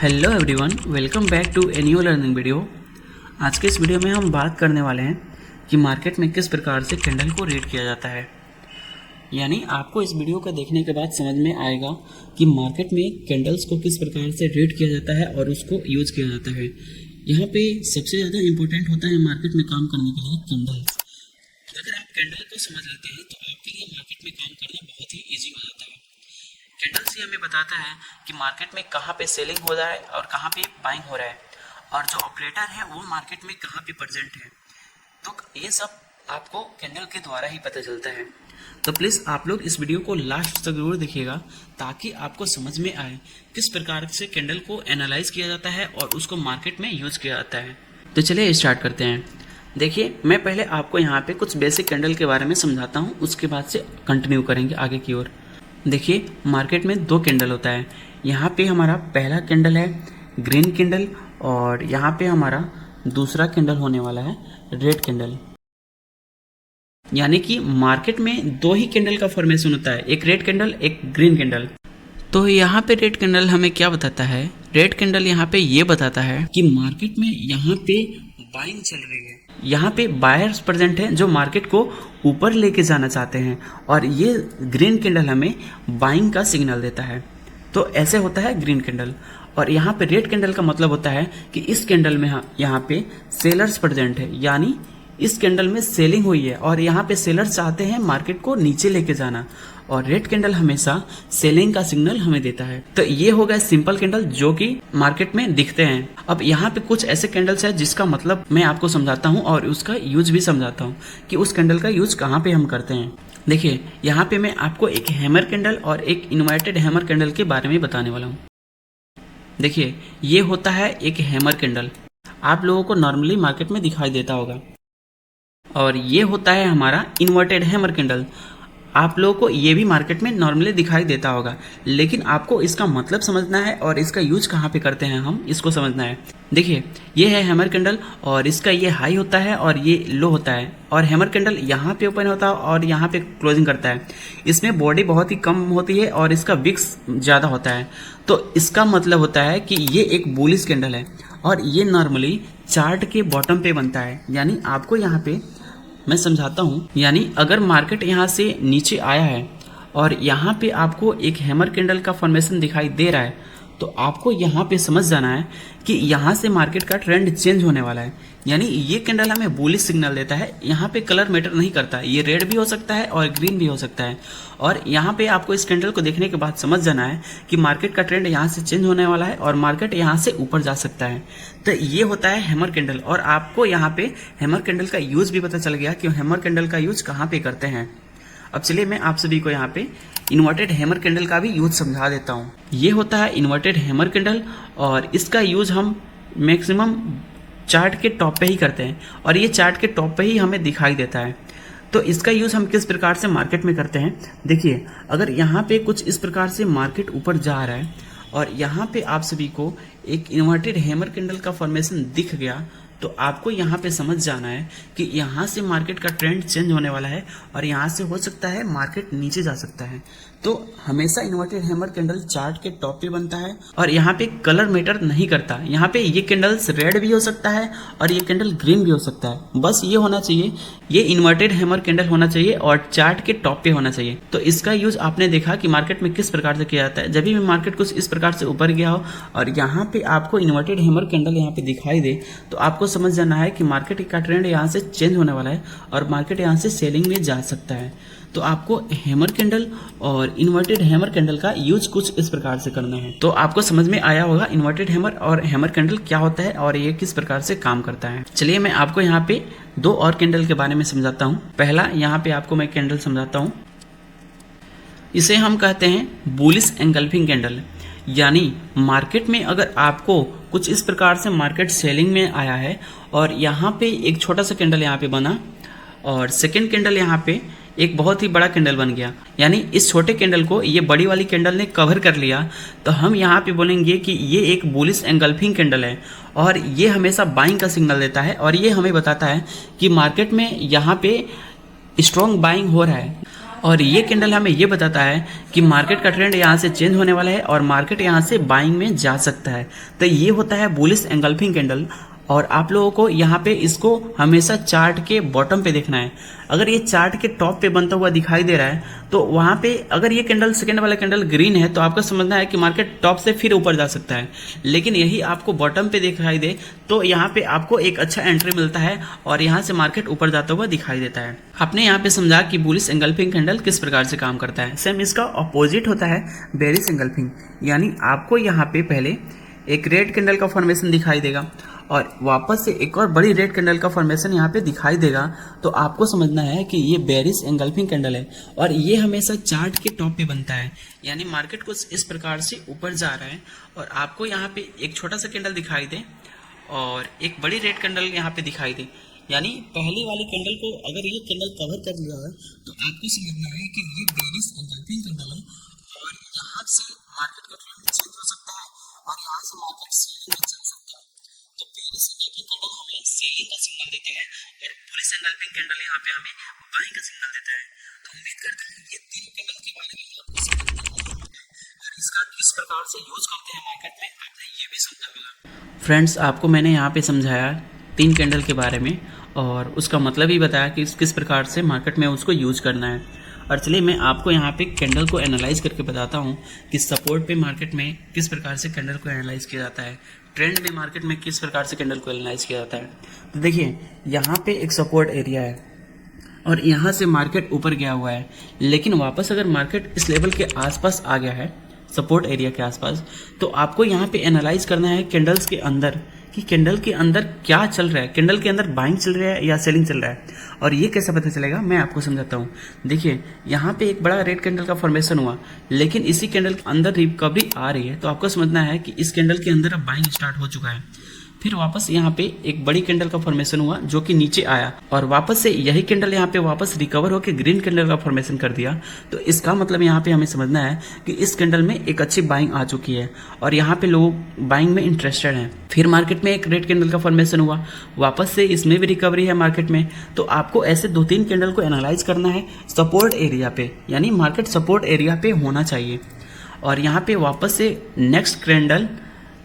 Hello everyone, welcome back to a new learning video. आज के इस वीडियो में हम बात करने वाले हैं कि मार्केट में किस प्रकार से कैंडल को रेट किया जाता है। यानी आपको इस वीडियो को देखने के बाद समझ में आएगा कि मार्केट में कैंडल्स को किस प्रकार से रेट किया जाता है और उसको यूज किया जाता है। यहाँ पे सबसे ज़्यादा इम्पोर्टेंट होता है मार्केट में काम करने के लिए कैंडल्स। अगर आप कैंडल को समझ लेते हैं तो आपके लिए मार्केट में काम करना बहुत ही ईजी हो जाता है। कैंडल से हमें बताता है कि मार्केट में कहाँ पे सेलिंग हो रहा है और कहाँ पे बाइंग हो रहा है, और जो ऑपरेटर है वो मार्केट में कहाँ पे प्रेजेंट है। तो ये सब आपको कैंडल के द्वारा ही पता चलता है। तो प्लीज़ आप लोग इस वीडियो को लास्ट तक जरूर देखिएगा ताकि आपको समझ में आए किस प्रकार से कैंडल को एनालाइज किया जाता है और उसको मार्केट में यूज किया जाता है। तो चलिए स्टार्ट करते हैं। देखिए, मैं पहले आपको यहाँ पे कुछ बेसिक कैंडल के बारे में समझाता हूँ, उसके बाद से कंटिन्यू करेंगे आगे की ओर। देखिए, मार्केट में दो कैंडल होता है। यहाँ पे हमारा पहला कैंडल है ग्रीन कैंडल और यहाँ पे हमारा दूसरा कैंडल होने वाला है रेड कैंडल। यानी कि मार्केट में दो ही कैंडल का फॉर्मेशन होता है, एक रेड कैंडल एक ग्रीन कैंडल। तो यहाँ पे रेड कैंडल हमें क्या बताता है? रेड कैंडल यहाँ पे ये बताता है कि मार्केट में यहाँ पे बाइंग चल रही है, यहाँ पे बायर्स प्रेजेंट हैं जो मार्केट को ऊपर लेके जाना चाहते हैं, और ये ग्रीन कैंडल हमें बाइंग का सिग्नल देता है। तो ऐसे होता है ग्रीन कैंडल। और यहाँ पे रेड कैंडल का मतलब होता है कि इस कैंडल में यहाँ पे सेलर्स प्रेजेंट है, यानी इस कैंडल में सेलिंग हुई है और यहाँ पे सेलर्स चाहते हैं मार्केट को नीचे लेके जाना, और रेड कैंडल हमेशा सेलिंग का सिग्नल हमें देता है। तो ये हो गया सिंपल कैंडल जो कि मार्केट में दिखते हैं। अब यहाँ पे कुछ ऐसे कैंडल्स है जिसका मतलब मैं आपको समझाता हूँ और उसका यूज भी समझाता हूँ कि उस कैंडल का यूज कहाँ पे हम करते हैं। देखिए, यहाँ पे मैं आपको एक हैमर कैंडल और एक इन्वर्टेड हैमर कैंडल के बारे में बताने वाला हूँ। देखिए, ये होता है एक हैमर कैंडल, आप लोगों को नॉर्मली मार्केट में दिखाई देता होगा, और ये होता है हमारा इन्वर्टेड हैमर कैंडल। आप लोगों को ये भी मार्केट में नॉर्मली दिखाई देता होगा, लेकिन आपको इसका मतलब समझना है और इसका यूज कहाँ पे करते हैं हम इसको समझना है। देखिए, ये है हैमर कैंडल और इसका ये हाई होता है और ये लो होता है, और हैमर कैंडल यहाँ पे ओपन होता है और यहाँ पे क्लोजिंग करता है। इसमें बॉडी बहुत ही कम होती है और इसका विक्स ज़्यादा होता है। तो इसका मतलब होता है कि ये एक बुलिश कैंडल है और ये नॉर्मली चार्ट के बॉटम पे बनता है। यानी आपको यहाँ पे मैं समझाता हूँ, यानी अगर मार्केट यहाँ से नीचे आया है और यहाँ पे आपको एक हैमर कैंडल का फॉर्मेशन दिखाई दे रहा है, तो आपको यहाँ पे समझ जाना है कि यहाँ से मार्केट का ट्रेंड चेंज होने वाला है। यानी ये कैंडल हमें बुलिश सिग्नल देता है। यहाँ पे कलर मैटर नहीं करता, ये रेड भी हो सकता है और ग्रीन भी हो सकता है। और यहाँ पे आपको इस कैंडल को देखने के बाद समझ जाना है कि मार्केट का ट्रेंड यहाँ से चेंज होने वाला है और मार्केट यहाँ से ऊपर जा सकता है। तो ये होता है हैमर कैंडल, और आपको यहाँ पे हैमर कैंडल का यूज भी पता चल गया कि हैमर कैंडल का यूज कहाँ पे करते हैं। अब चलिए मैं आप सभी को यहाँ पे इन्वर्टेड हैमर कैंडल का भी यूज समझा देता हूँ। ये होता है इन्वर्टेड हैमर कैंडल और इसका यूज हम मैक्सिमम चार्ट के टॉप पे ही करते हैं, और ये चार्ट के टॉप पे ही हमें दिखाई देता है। तो इसका यूज हम किस प्रकार से मार्केट में करते हैं? देखिए, अगर यहाँ पे कुछ इस प्रकार से मार्केट ऊपर जा रहा है और यहाँ पे आप सभी को एक इन्वर्टेड हैमर कैंडल का फॉर्मेशन दिख गया, तो आपको यहाँ पे समझ जाना है कि यहाँ से मार्केट का ट्रेंड चेंज होने वाला है और यहाँ से हो सकता है मार्केट नीचे जा सकता है। तो हमेशा इन्वर्टेड हैमर कैंडल चार्ट के टॉप पे बनता है और यहाँ पे कलर मैटर नहीं करता। यहाँ पे ये कैंडल्स रेड भी हो सकता है और ये कैंडल ग्रीन भी हो सकता है। बस ये होना चाहिए, ये इन्वर्टेड हैमर कैंडल होना चाहिए और चार्ट के टॉप पे होना चाहिए। तो इसका यूज आपने देखा कि मार्केट में किस प्रकार से किया जाता है। जब भी मार्केट कुछ इस प्रकार से ऊपर गया हो और यहाँ पे आपको इन्वर्टेड हैमर कैंडल यहाँ पे दिखाई दे, तो आपको समझ जाना है कि मार्केट का ट्रेंड यहाँ से चेंज होने वाला है और मार्केट यहाँ से सेलिंग में जा सकता है। तो आपको हैमर कैंडल और इन्वर्टेड हैमर कैंडल का यूज कुछ इस प्रकार से करना है। तो आपको समझ में आया होगा इन्वर्टेड हैमर और हैमर कैंडल क्या होता है और ये किस प्रकार से काम करता है। चलिए मैं आपको यहाँ पे दो और कैंडल के बारे में समझाता हूँ। पहला यहाँ पे आपको मैं कैंडल समझाता हूँ, इसे हम कहते हैं बुलिश एंगल्फिंग कैंडल। यानी मार्केट में अगर आपको कुछ इस प्रकार से मार्केट सेलिंग में आया है और यहाँ पे एक छोटा सा कैंडल यहाँ पे बना और सेकेंड कैंडल यहाँ पे एक बहुत ही बड़ा कैंडल बन गया, यानी इस छोटे कैंडल को ये बड़ी वाली कैंडल ने कवर कर लिया, तो हम यहाँ पे बोलेंगे कि ये एक बुलिश एंगल्फिंग कैंडल है और ये हमेशा बाइंग का सिग्नल देता है और ये हमें बताता है कि मार्केट में यहाँ पे स्ट्रॉन्ग बाइंग हो रहा है। और ये कैंडल हमें ये बताता है कि मार्केट का ट्रेंड यहाँ से चेंज होने वाला है और मार्केट यहाँ से बाइंग में जा सकता है। तो ये होता है बुलिश एंगल्फिंग कैंडल। और आप लोगों को यहाँ पे इसको हमेशा चार्ट के बॉटम पे देखना है। अगर ये चार्ट के टॉप पे बनता हुआ दिखाई दे रहा है तो वहाँ पे अगर ये कैंडल सेकेंड वाला कैंडल ग्रीन है तो आपको समझना है कि मार्केट टॉप से फिर ऊपर जा सकता है। लेकिन यही आपको बॉटम पे दिखाई दे तो यहाँ पे आपको एक अच्छा एंट्री मिलता है और यहाँ से मार्केट ऊपर जाता हुआ दिखाई देता है। आपने यहाँ पे समझा कि बुलिश एंगल्फिंग कैंडल किस प्रकार से काम करता है। सेम इसका अपोजिट होता है बेरिश एंगल्फिंग, यानी आपको यहाँ पे पहले एक रेड कैंडल का फॉर्मेशन दिखाई देगा और वापस से एक और बड़ी रेड कैंडल का फॉर्मेशन यहाँ पे दिखाई देगा। तो आपको समझना है कि ये बेरिश एंगल्फिंग कैंडल है और ये हमेशा चार्ट के टॉप पे बनता है, यानी मार्केट कुछ इस प्रकार से ऊपर जा रहा है और आपको यहाँ पे एक छोटा सा कैंडल दिखाई दे और एक बड़ी रेड कैंडल यहाँ पे दिखाई दे, यानी पहली वाली कैंडल को अगर ये कैंडल कवर कर लिया है तो आपको समझना है कि ये बेरिश एंगल्फिंग कैंडल है और यहाँ से मार्केट का ट्रेंड चेंज हो सकता है और यहाँ से मार्केट सेलिंग में चल सकता है। तो बेरिश एंगल्फिंग कैंडल हमें सेलिंग का सिग्नल देते हैं और बुलिश एंगल्फिंग कैंडल यहाँ पे हमें बाइंग का सिग्नल देता है। तो उम्मीद करते हैं ये तीन कैंडल के बारे में आपको समझ और इसका किस प्रकार से यूज करते हैं मार्केट में आपने ये भी समझा होगा। फ्रेंड्स, आपको मैंने यहाँ पे समझाया तीन कैंडल के बारे में और उसका मतलब ही बताया कि किस प्रकार से मार्केट में उसको यूज करना है। और चलिए मैं आपको यहाँ पे कैंडल को एनालाइज करके बताता हूँ कि सपोर्ट पे मार्केट में किस प्रकार से कैंडल को एनालाइज किया जाता है, ट्रेंड में मार्केट में किस प्रकार से कैंडल को एनालाइज किया जाता है। तो देखिए यहाँ पे एक सपोर्ट एरिया है और यहाँ से मार्केट ऊपर गया हुआ है, लेकिन वापस अगर मार्केट इस लेवल के आसपास आ गया है सपोर्ट एरिया के आसपास, तो आपको यहाँ पे एनालाइज करना है कैंडल्स के अंदर कि कैंडल के अंदर क्या चल रहा है, कैंडल के अंदर बाइंग चल रहा है या सेलिंग चल रहा है। और ये कैसे पता चलेगा मैं आपको समझाता हूँ। देखिए यहाँ पे एक बड़ा रेड कैंडल का फॉर्मेशन हुआ, लेकिन इसी कैंडल के अंदर रिकवरी आ रही है, तो आपको समझना है कि इस कैंडल के अंदर अब बाइंग स्टार्ट हो चुका है। फिर वापस यहाँ पे एक बड़ी कैंडल का फॉर्मेशन हुआ जो कि नीचे आया और वापस से यही कैंडल यहाँ पे वापस रिकवर होकर ग्रीन कैंडल का फॉर्मेशन कर दिया। तो इसका मतलब यहाँ पे हमें समझना है कि इस कैंडल में एक अच्छी बाइंग आ चुकी है और यहाँ पे लोग बाइंग में इंटरेस्टेड हैं। फिर मार्केट में एक रेड कैंडल का फॉर्मेशन हुआ, वापस से इसमें भी रिकवरी है मार्केट में। तो आपको ऐसे दो तीन कैंडल को एनालाइज करना है सपोर्ट एरिया पे, यानी मार्केट सपोर्ट एरिया पे होना चाहिए। और यहाँ पे वापस से नेक्स्ट कैंडल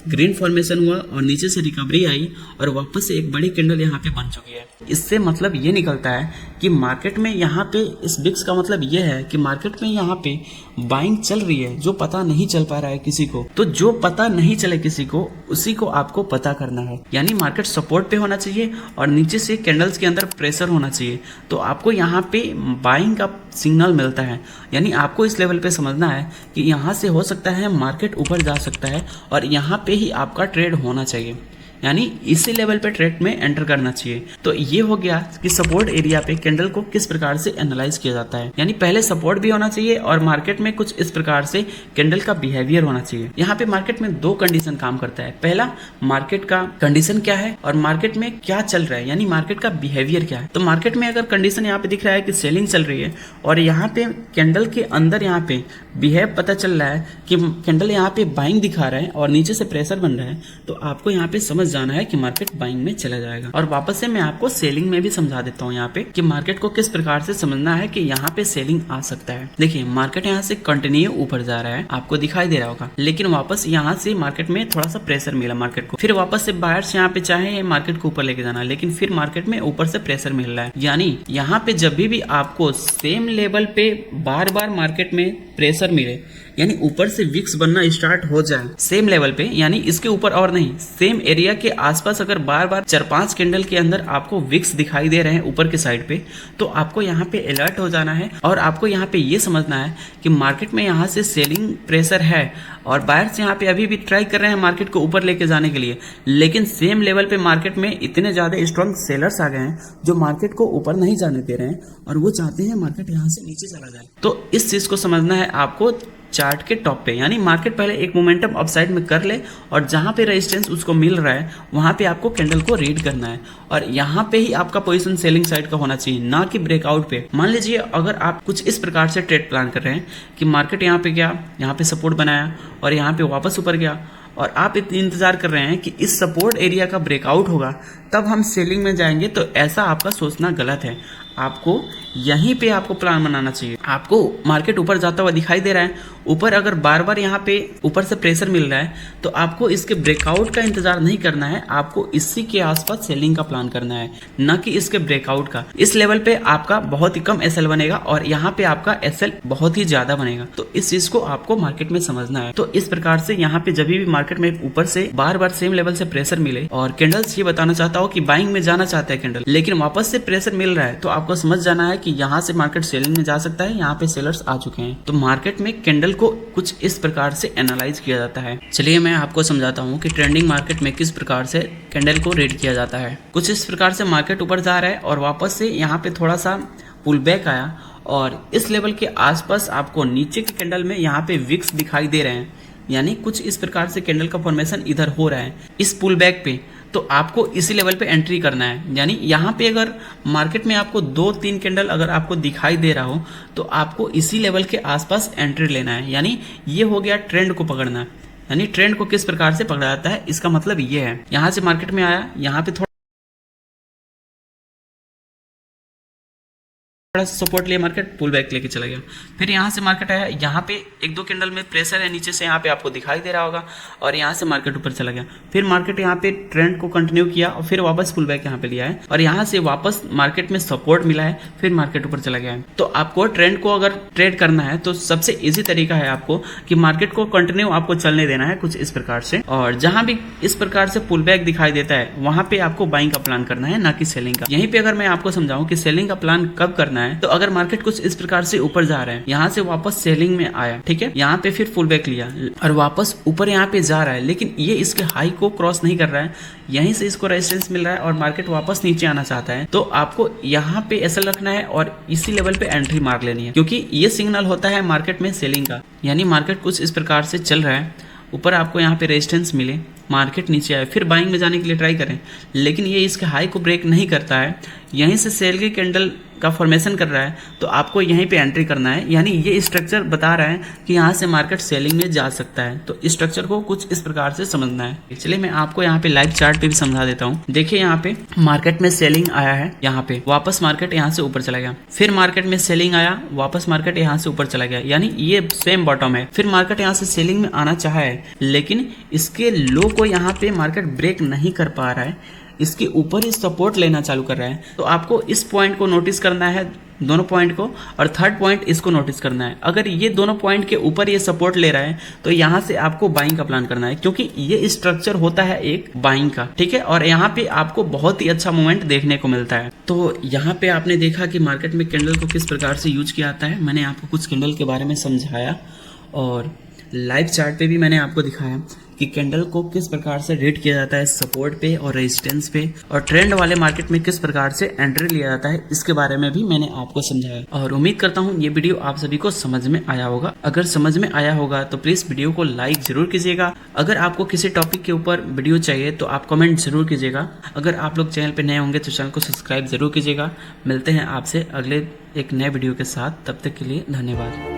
ग्रीन फॉर्मेशन हुआ और नीचे से रिकवरी आई और वापस से एक बड़ी कैंडल यहाँ पे बन चुकी है। इससे मतलब ये निकलता है कि मार्केट में यहाँ पे इस बिक्स का मतलब ये है कि मार्केट में यहाँ पे बाइंग चल रही है जो पता नहीं चल पा रहा है किसी को। तो जो पता नहीं चले किसी को उसी को आपको पता करना है, यानी मार्केट सपोर्ट पे होना चाहिए और नीचे से कैंडल्स के अंदर प्रेशर होना चाहिए। तो आपको यहाँ पे बाइंग का सिग्नल मिलता है, यानी आपको इस लेवल पे समझना है कि यहाँ से हो सकता है मार्केट ऊपर जा सकता है और यहाँ पे ही आपका ट्रेड होना चाहिए, यानी इसी लेवल पे ट्रेड में एंटर करना चाहिए। तो ये हो गया कि सपोर्ट एरिया पे कैंडल को किस प्रकार से एनालाइज किया जाता है, यानी पहले सपोर्ट भी होना चाहिए और मार्केट में कुछ इस प्रकार से कैंडल का बिहेवियर होना चाहिए। यहाँ पे मार्केट में दो कंडीशन काम करता है। पहला, मार्केट का कंडीशन क्या है और मार्केट में क्या चल रहा है, यानी मार्केट का बिहेवियर क्या है। तो मार्केट में अगर कंडीशन यहाँ पे दिख रहा है कि सेलिंग चल रही है और यहाँ पे कैंडल के अंदर यहाँ पे बिहेव पता चल रहा है कि कैंडल यहाँ पे बाइंग दिखा रहा है और नीचे से प्रेशर बन रहा है, तो आपको यहाँ पे समझ जाना है कि मार्केट बाइंग में चला जाएगा। और वापस से मैं आपको सेलिंग में भी समझा देता हूँ यहाँ पे कि मार्केट को किस प्रकार से समझना है कि यहाँ पे सेलिंग आ सकता है। देखिए मार्केट यहाँ से कंटिन्यू ऊपर जा रहा है, आपको दिखाई दे रहा होगा, लेकिन वापस यहाँ से मार्केट में थोड़ा सा प्रेशर मिला मार्केट को। फिर वापस से बायर्स यहाँ पे चाहे मार्केट को ऊपर लेके जाना, लेकिन फिर मार्केट में ऊपर से प्रेशर मिल रहा है। यानी यहाँ पे जब भी आपको सेम लेवल पे बार बार मार्केट में प्रेशर मिले, यानी ऊपर से विक्स बनना स्टार्ट हो जाए सेम लेवल पे, यानी इसके ऊपर और नहीं, सेम एरिया के आसपास अगर बार बार 4-5 कैंडल के अंदर आपको विक्स दिखाई दे रहे हैं ऊपर के साइड पे, तो आपको यहाँ पे अलर्ट हो जाना है और आपको यहाँ पे ये समझना है कि मार्केट में यहाँ से सेलिंग प्रेशर है और बायर्स यहाँ पे अभी भी ट्राई कर रहे हैं मार्केट को ऊपर लेके जाने के लिए, लेकिन सेम लेवल पे मार्केट में इतने ज्यादा स्ट्रॉन्ग सेलर्स आ गए हैं जो मार्केट को ऊपर नहीं जाने दे रहे हैं और वो चाहते हैं मार्केट यहाँ से नीचे चला जाए। तो इस चीज को समझना है आपको चार्ट के टॉप पे, यानी मार्केट पहले एक मोमेंटम अपसाइड में कर ले और जहां पे रेजिस्टेंस उसको मिल रहा है वहां पे आपको कैंडल को रीड करना है और यहां पे ही आपका पोजीशन सेलिंग साइड का होना चाहिए, ना कि ब्रेकआउट पे। मान लीजिए अगर आप कुछ इस प्रकार से ट्रेड प्लान कर रहे हैं कि मार्केट यहाँ पे गया, यहाँ पे सपोर्ट बनाया और यहाँ पे वापस ऊपर गया और आप इतनी इंतजार कर रहे हैं कि इस सपोर्ट एरिया का ब्रेकआउट होगा तब हम सेलिंग में जाएंगे, तो ऐसा आपका सोचना गलत है। आपको यहीं पे आपको प्लान बनाना चाहिए। आपको मार्केट ऊपर जाता हुआ दिखाई दे रहा है, ऊपर अगर बार बार यहाँ पे ऊपर से प्रेशर मिल रहा है तो आपको इसके ब्रेकआउट का इंतजार नहीं करना है, आपको इसी के आसपास सेलिंग का प्लान करना है, न कि इसके ब्रेकआउट का। इस लेवल पे आपका बहुत ही कम एसएल बनेगा और यहाँ पे आपका एसएल बहुत ही ज्यादा बनेगा। तो इस चीज को आपको मार्केट में समझना है। तो इस प्रकार से यहाँ पे जब भी मार्केट में ऊपर से बार बार सेम लेवल से प्रेशर मिले और कैंडल्स ये बताना चाहता हूँ कि बाइंग में जाना चाहता है कैंडल, लेकिन वापस से प्रेशर मिल रहा है, तो आपको समझ जाना है कि यहाँ से मार्केट सेलिंग में जा सकता है, यहाँ पे सेलर्स आ चुके हैं। तो मार्केट में कैंडल को कुछ इस प्रकार से एनालाइज किया जाता है। चलिए मैं आपको समझाता हूँ कि ट्रेंडिंग मार्केट में किस प्रकार से कैंडल को रीड किया जाता है। कुछ इस प्रकार से मार्केट ऊपर जा रहा है और वापस से यहाँ पे थोड़ा सा पुल बैक आया और इस लेवल के आसपास आपको नीचे के कैंडल में यहाँ पे विक्स दिखाई दे रहे हैं, यानी कुछ इस प्रकार से कैंडल का फॉर्मेशन इधर हो रहा है इस पुल बैक पे। तो आपको इसी लेवल पे एंट्री करना है, यानी यहाँ पे अगर मार्केट में आपको 2-3 कैंडल अगर आपको दिखाई दे रहा हो तो आपको इसी लेवल के आसपास एंट्री लेना है। यानी ये हो गया ट्रेंड को पकड़ना। यानी ट्रेंड को किस प्रकार से पकड़ा जाता है, इसका मतलब ये है, यहाँ से मार्केट में आया, यहाँ पे थोड़ा सपोर्ट लिया, मार्केट पुल बैक लेके चला गया। फिर यहाँ से मार्केट आया, यहाँ पे 1-2 कैंडल में प्रेशर है नीचे से, यहाँ पे आपको दिखाई दे रहा होगा, और यहाँ से मार्केट ऊपर चला गया। फिर मार्केट यहाँ पे ट्रेंड को कंटिन्यू किया और फिर वापस पुल बैक यहाँ पे लिया है और यहाँ से वापस मार्केट में सपोर्ट मिला है, फिर मार्केट ऊपर चला गया है। तो आपको ट्रेंड को अगर ट्रेड करना है तो सबसे इजी तरीका है आपको कि मार्केट को कंटिन्यू आपको चलने देना है कुछ इस प्रकार से, और जहां भी इस प्रकार से पुल बैक दिखाई देता है वहां पे आपको बाइंग का प्लान करना है, ना कि सेलिंग का। यहीं पे अगर मैं आपको समझाऊं कि सेलिंग का प्लान कब करना है, तो अगर मार्केट कुछ इस प्रकार से ऊपर जा रहा है, यहाँ से वापस सेलिंग में आया, ठीक है, यहाँ पे फिर पुल बैक लिया और वापस ऊपर यहाँ पे जा रहा है, लेकिन ये इसके हाई को क्रॉस नहीं कर रहा है, यहीं से इसको रेजिस्टेंस मिल रहा है और मार्केट वापस नीचे आना चाहता है, तो आपको यहाँ पे एसएल रखना है और इसी लेवल पे एंट्री मार लेनी है, क्योंकि ये सिग्नल होता है मार्केट में सेलिंग का। यानी मार्केट कुछ इस प्रकार से चल रहा है, ऊपर आपको यहाँ पे रेजिस्टेंस मिले, मार्केट नीचे आए, फिर बाइंग में जाने के लिए ट्राई करें, लेकिन ये इसके हाई को ब्रेक नहीं करता है, यहीं से सेल की कैंडल का फॉर्मेशन कर रहा है, तो आपको यहीं पे एंट्री करना है। यानी ये स्ट्रक्चर बता रहा है कि यहाँ से मार्केट सेलिंग में जा सकता है, तो स्ट्रक्चर को कुछ इस प्रकार से समझना है। चलिए मैं आपको यहाँ पे लाइव चार्ट पे भी समझा देता हूँ। देखिए यहाँ पे मार्केट में सेलिंग आया है, यहाँ पे वापस मार्केट यहाँ से ऊपर चला गया, फिर मार्केट में सेलिंग आया, वापस मार्केट यहाँ से ऊपर चला गया, यानी ये सेम बॉटम है। फिर मार्केट यहाँ से सेलिंग में आना चाहा है, लेकिन इसके लो को यहाँ पे मार्केट ब्रेक नहीं कर पा रहा है, इसके ऊपर ही सपोर्ट लेना चालू कर रहा है। तो आपको इस पॉइंट को नोटिस करना है, दोनों पॉइंट को, और थर्ड पॉइंट इसको नोटिस करना है। अगर ये दोनों पॉइंट के ऊपर ये सपोर्ट ले रहा है तो यहाँ से आपको बाइंग का प्लान करना है, क्योंकि ये स्ट्रक्चर होता है एक बाइंग का, ठीक है, और यहाँ पे आपको बहुत ही अच्छा मोमेंट देखने को मिलता है। तो यहाँ पे आपने देखा कि मार्केट में कैंडल को किस प्रकार से यूज किया जाता है। मैंने आपको कुछ कैंडल के बारे में समझाया और लाइव चार्ट पे भी मैंने आपको दिखाया कि कैंडल को किस प्रकार से रीड किया जाता है सपोर्ट पे और रेजिस्टेंस पे, और ट्रेंड वाले मार्केट में किस प्रकार से एंट्री लिया जाता है, इसके बारे में भी मैंने आपको समझाया। और उम्मीद करता हूँ ये वीडियो आप सभी को समझ में आया होगा। अगर समझ में आया होगा तो प्लीज वीडियो को लाइक जरूर कीजिएगा। अगर आपको किसी टॉपिक के ऊपर वीडियो चाहिए तो आप कमेंट जरूर कीजिएगा। अगर आप लोग चैनल पर नए होंगे तो चैनल को सब्सक्राइब जरूर कीजिएगा। मिलते हैं आपसे अगले एक नए वीडियो के साथ, तब तक के लिए धन्यवाद।